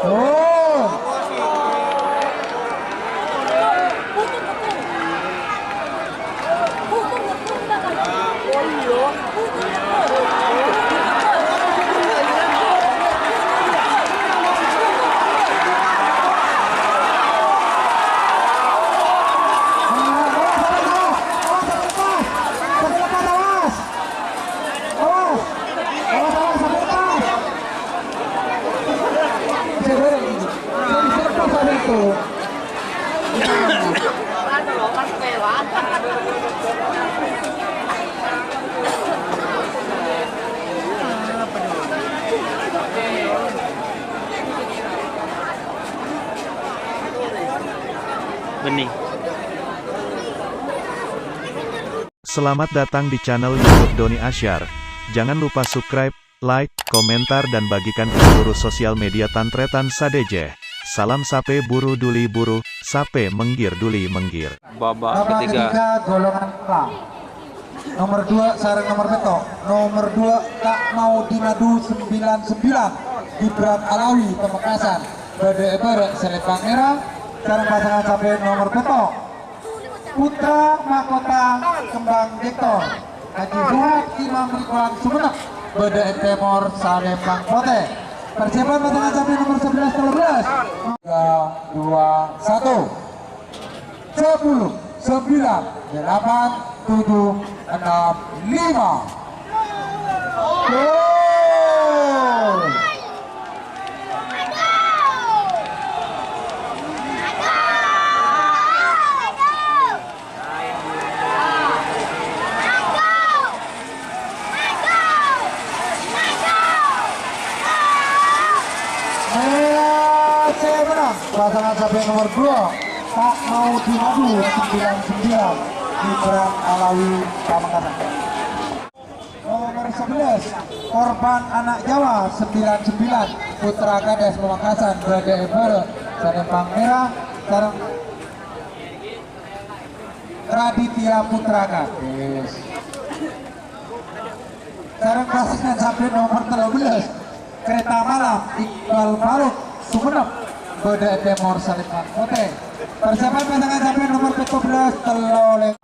Oh. Bening. Selamat datang di channel YouTube Doni Asyar. Jangan lupa subscribe, like, komentar dan bagikan ke seluruh sosial media Tantretan Sadeje. Salam sape buru duli buru, sape menggir duli menggir. Babak ketiga. Golongan A. Nomor 2 sarang nomor beto. Nomor 2 Tak Mau Dinadu 99 Gibran Alawi Pamekasan. Bade Eber Selepang Merah. Sarang pasangan sape nomor beto. Putra Mahkota Kembang Dektor Haji Zuhad Imam Ridwan Sumenep. Bade Temor Salepang Pote. Persiapan pasangan sapi nomor 11 13 3 2 1 10 9 8 7 6 5 Gol. Pasangan sapi nomor 2 Tak Mau Dinadu 99 Gibran Alawi Pamekasan. Nomor 11 Korban Anak Jawa 99 Putra Kades Pamekasan. Bade Eber Salepang Merah. Sarang Raditya Putra Kades. Sarang pasangan sapi nomor 13 Kereta Malam Iqbal Faruk Sumenep. Bade Temor Salepang Pote. Persiapan pasangan sapi nomor 17 Teloleng.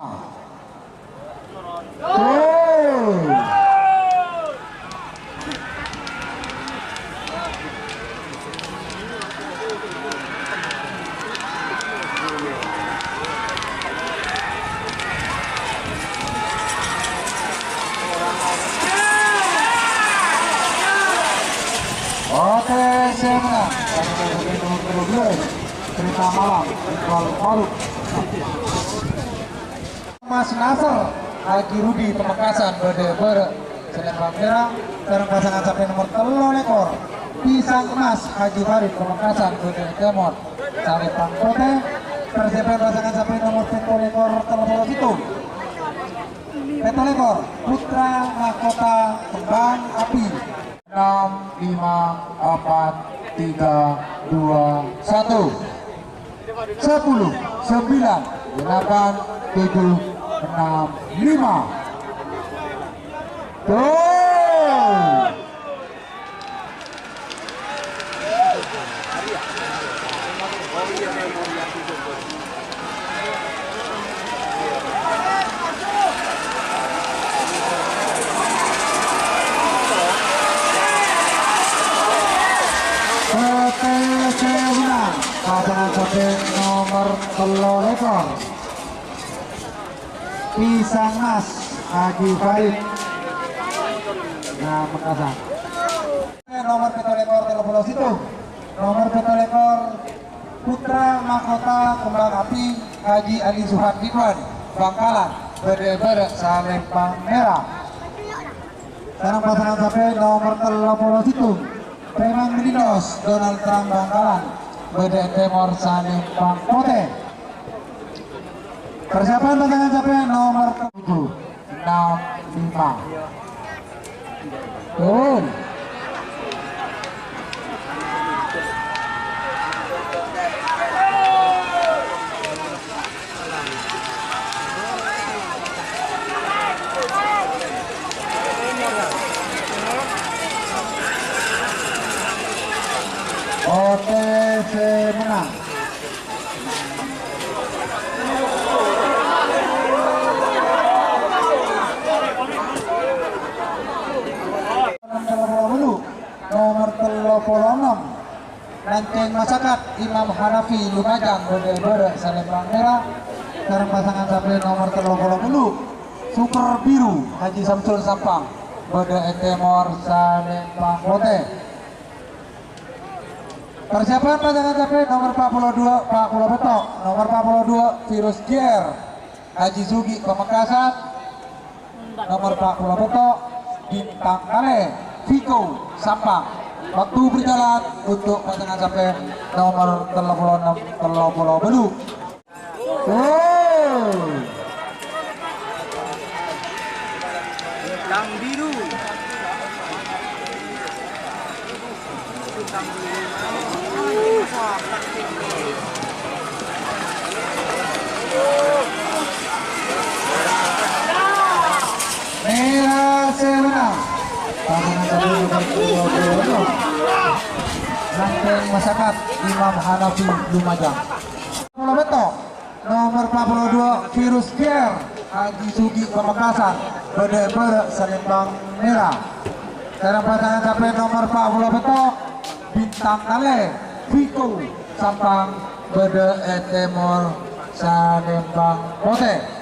Oke, saya menang. Nomor 12 Kereta Malam Iqbal Faruk. Mas Nasr Haji Rudi Pamekasan. Bade Eber Selepang Merah. Sarang pasangan sapi nomor 3 ekor Pisang Emas Haji Farid Pamekasan. Bade Temor Salepang Pote. Persiapan pasangan sapi nomor 1 ekor Telepon Situ. Peto ekor Putra Mahkota Kembang Api. 6 5 4 3 2 1 10 9 8 7 6 5 Gol. Pasangan sapi nomor 3 ekor Pisang Mas Haji Farid Pamekasan. Nomor 1 ekor Telepon Situ. Nomor 1 ekor Putra Mahkota Kembang Api Haji Ali Zuhad Ridwan Bangkalan. Bade Eber Salepang Merah. Sarang pasangan sapi nomor 3 Situ Premang Melinos Donald Trump Bangkalan. Bade Temor Salepang Pote. Persiapan pasangan sapi nomor 7 6 5 Gol. OTC menang. Nomor 36 Ranceng Masyarakat Imam Hanafi Lumajang Bode Salembang Merah. Sekarang pasangan sampai nomor 30 Super Biru Haji Samsul Sampang Bode Etemor Salembang Bote. Persiapan pasangan sampai nomor 42 Pak Pulau Betok, nomor 42 Virus Gier Haji Sugi Pamekasan, nomor 40 Betok Bintang Kale Viko Sampang. Waktu berjalan untuk pasangan sampai nomor 36 Belu. Bintang biru. Bintang biru. Merah semenang. Ranceng Masyarakat Imam Hanafi Lumajang. Pulau Betok nomor 42 Virus Gier Haji Sugi Pamekasan Bode Salembang Merah. Sekarang pasangan sampai nomor 40 Betok Bintang Kale Viko Sampang Bode Etemor Salembang Bote.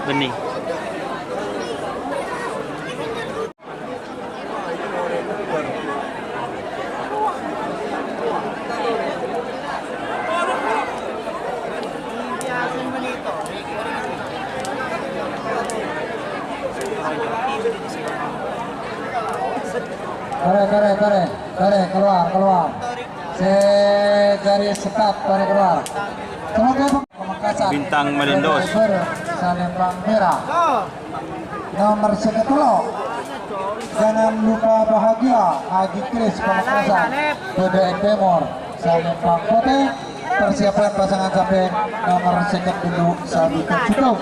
Bening. Tarik, keluar. Segaris sekat, tarik keluar. Semoga Pamekasan. Bintang Melindos. Salembang Merah. Nomor 10. Jangan lupa bahagia Haji Kris Pamekasan. Bode Etemor Salembang Bote. Persiapan pasangan sampai nomor 10 dulu Sabita cukup.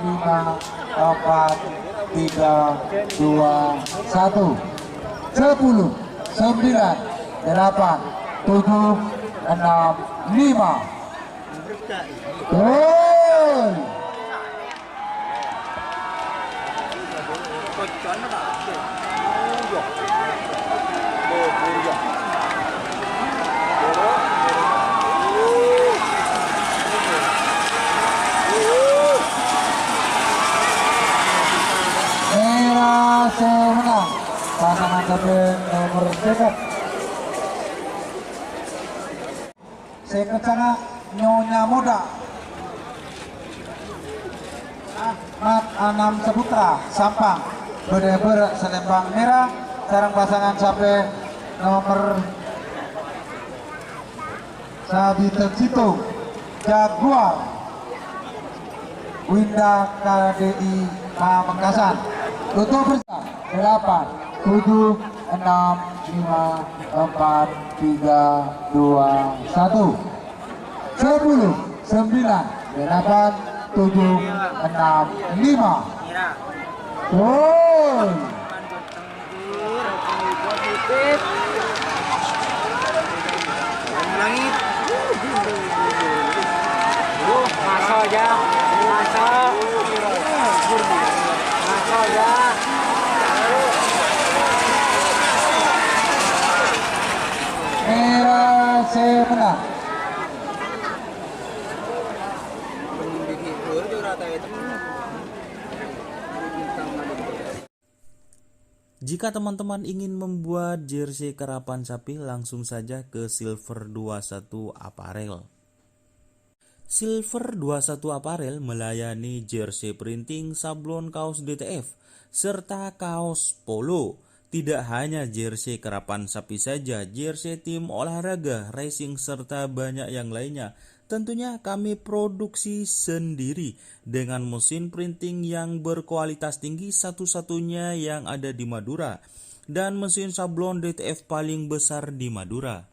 5, 4, 3, 2, 1. 10, 9, 8, 7, 6, 5. Gol. Merah semenang. Pasangan kapten nomor 7. Sekecana Nyonya Muda Ahmad Anam Saputra Sampang Bode Salembang Merah. Sekarang pasangan sampai nomor Sabita Citung Jaguar Winda KDI Pamekasan. Tutup bersama 8, 7, 6, 5, 4, 3, 2, 1. 10, 9, 8, 7, 6, 5. Gol. Langit. Masa aja. Merah semenang. Jika teman-teman ingin membuat jersey karapan sapi, langsung saja ke Silver 21 Apparel. Silver 21 Apparel melayani jersey printing, sablon, kaos DTF, serta kaos polo. Tidak hanya jersey karapan sapi saja, jersey tim olahraga, racing, serta banyak yang lainnya. Tentunya kami produksi sendiri dengan mesin printing yang berkualitas tinggi, satu-satunya yang ada di Madura, dan mesin sablon DTF paling besar di Madura.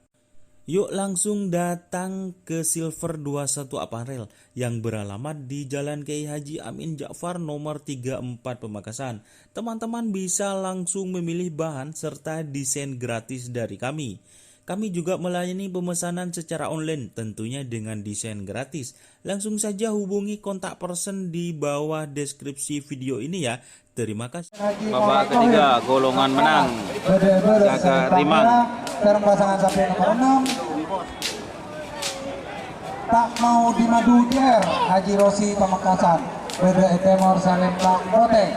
Yuk langsung datang ke Silver 21 Apparel yang beralamat di Jalan Kiai Haji Amin Ja'far nomor 34 Pamekasan. Teman-teman bisa langsung memilih bahan serta desain gratis dari kami. Kami juga melayani pemesanan secara online tentunya dengan desain gratis. Langsung saja hubungi kontak person di bawah deskripsi video ini ya. Terima kasih. Babak ketiga, golongan menang. Jaga Rimang. Sekarang pasangan sapi nomor 6. Tak mau di Madu Jer, Haji Rosi Pamekasan. BDE Temor Salembang Boteng.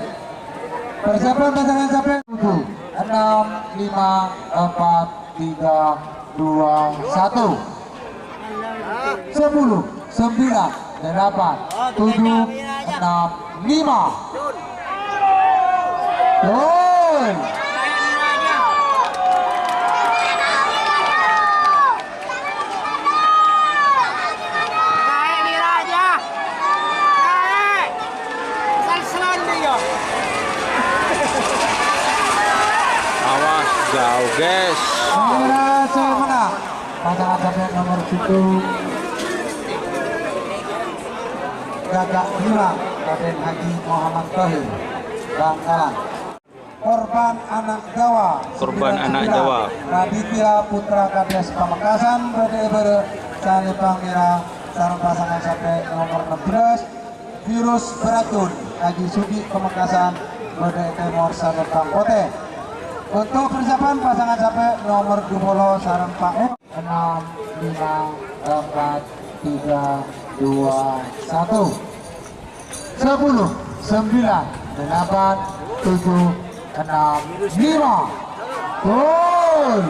Persiapan pasangan sapi 7, 6, 5, 4, 3, 2, 1. 10, 9, 8, 7, 6, 5. Gol. Awas jauh guys. Berhasil menang pasangan sapi nomor 7 Gagak Rimang Raden Haji Muhammad Tahir Bangkalan. Korban anak Jawa, Korban anak Jawa, Raditya Putra Kades Pamekasan BDE Salembang Merah. Sarang pasangan sapi nomor 16 Virus Beracun Haji Sudi Pamekasan BDE Temor Salembang Kote. Untuk persiapan pasangan sapi nomor 20 sarang Pak 6, 5, 4, 3, 2, 1. 10, 9, 8, 7, 6, 5. Gol.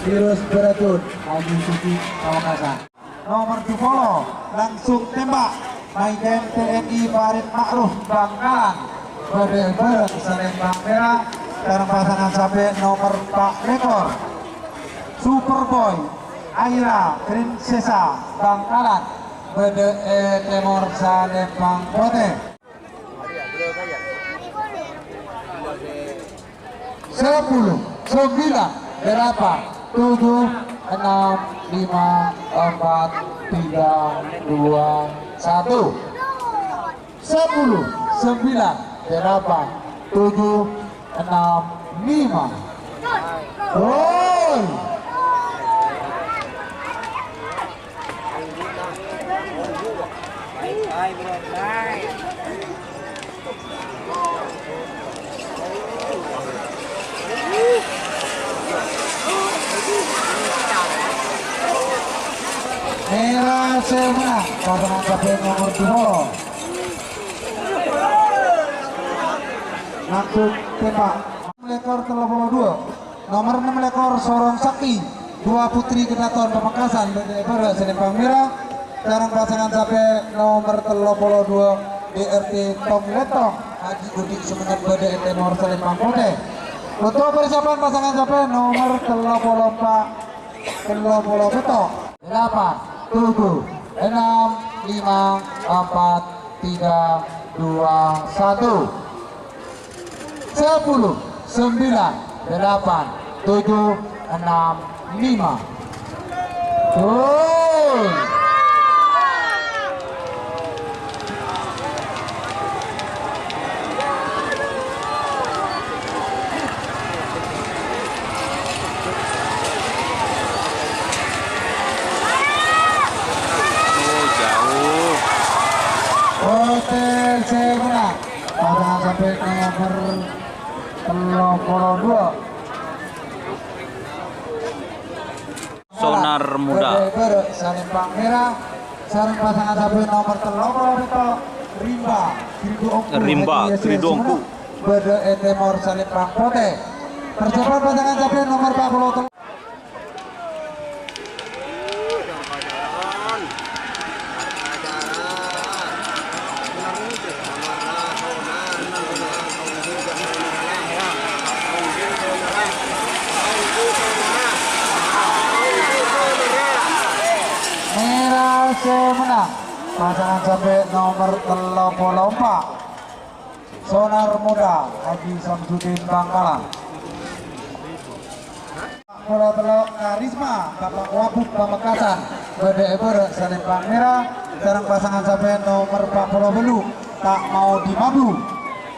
Virus Beracun Haji Sudi Pamekasan. Nomor 20 langsung tembak Majen TNI Farid Ma'ruf Bangkalan BDE Salembang Merah. Sekarang pasangan sapi nomor 4 lekor Superboy Aira Prinsesa Bangkalan BDE Temor Salembang Kote. 10, 9, 8, 7, 6, 5, 4, 3, 2, 1. 10, 9, 8, 7, 6, 5. Gol. Merah Semana pasangan sapi nomor 2 langsung tembak lekor telepon 2 nomor 6 lekor Sorong Sakti 2 Putri Kedaton Pamekasan BDE Salembang Merah. Sekarang pasangan sapi nomor telepon 2 DRT Tong Letong Haji Udik Sumenep BDE Temor Salembang Kote. Untuk persiapan pasangan sapi nomor telepon 4 telepon betok 8, 7, 6, 5, 4, 3, 2, 1. 10, 9, 8, 7, 6, 5. Gol. pasangan sampai nomor 32 Sonar Muda. Salembang Merah sareng pasangan sampai nomor 32 Rimba Tridongku. Bede Etemor Salembang Pote. Persiapan pasangan sampai nomor 43 Merah semenang pasangan sampai nomor 34 Sonar Muda Haji Samsudin Bangkalan. Bola telok Karisma Bapak Wabuk Pamekasan Bede Ebere Salembang Merah sareng pasangan sampai nomor 40 tak mau dimabu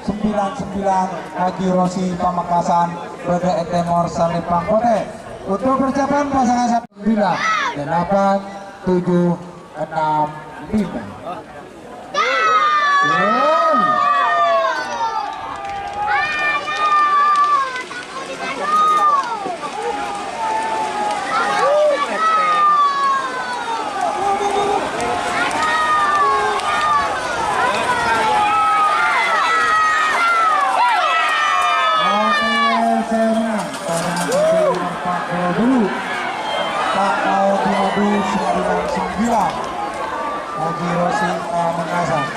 99 Haji Rosi Pamekasan Bede Etemor Salembang Pote. Untuk persiapan pasangan sampai 9 8 7 6 5. Tak mau dimadu 99 Haji Rosi Pamekasan.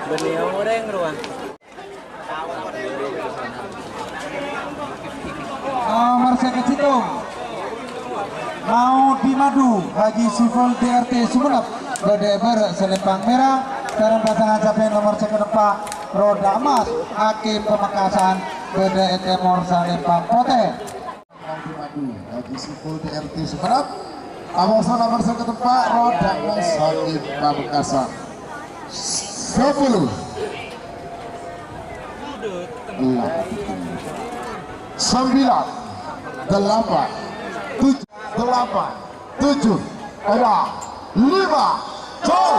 Beliau orang ruang. Nomor seket Citung mau dimadu Haji Siful DRT Sumenep Bede Ebere Salembang Merah sareng pasangan sampai nomor 4 Roda Emas Hakim Pamekasan Bede Etemor Salembang Pote. Mau dimadu Haji Siful DRT Sumenep Amoso nomor 4 Roda Emas Hakim Pamekasan 10 9 8 7 ada 5 gol.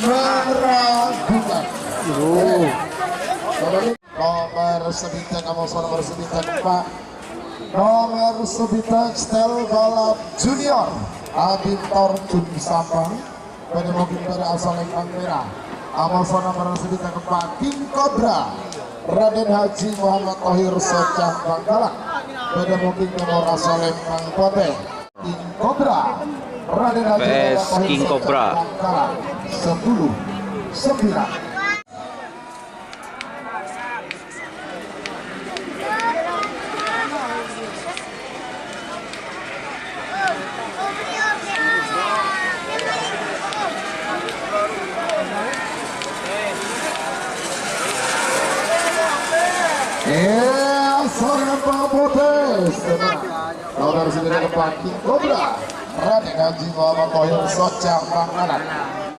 Merah bukan. Nomor sebitak kamu nomor sebitak Pak. Nomor sebitak Stel Balap Junior Adintor Jun Sampang pada mobil pada asal Lembang Merah. Amal nomor sebitak Pak King Cobra Raden Haji Muhammad Tohir Socah Bangkalan pada mobil nomor asal Lembang Pote. King Cobra Raden Haji PS Muhammad Tohir King Cobra. Bangkalan 10-9. Salembang Potes nomor 9 King Cobra Raden Haji Muhammad Tohir Socah Bangkalan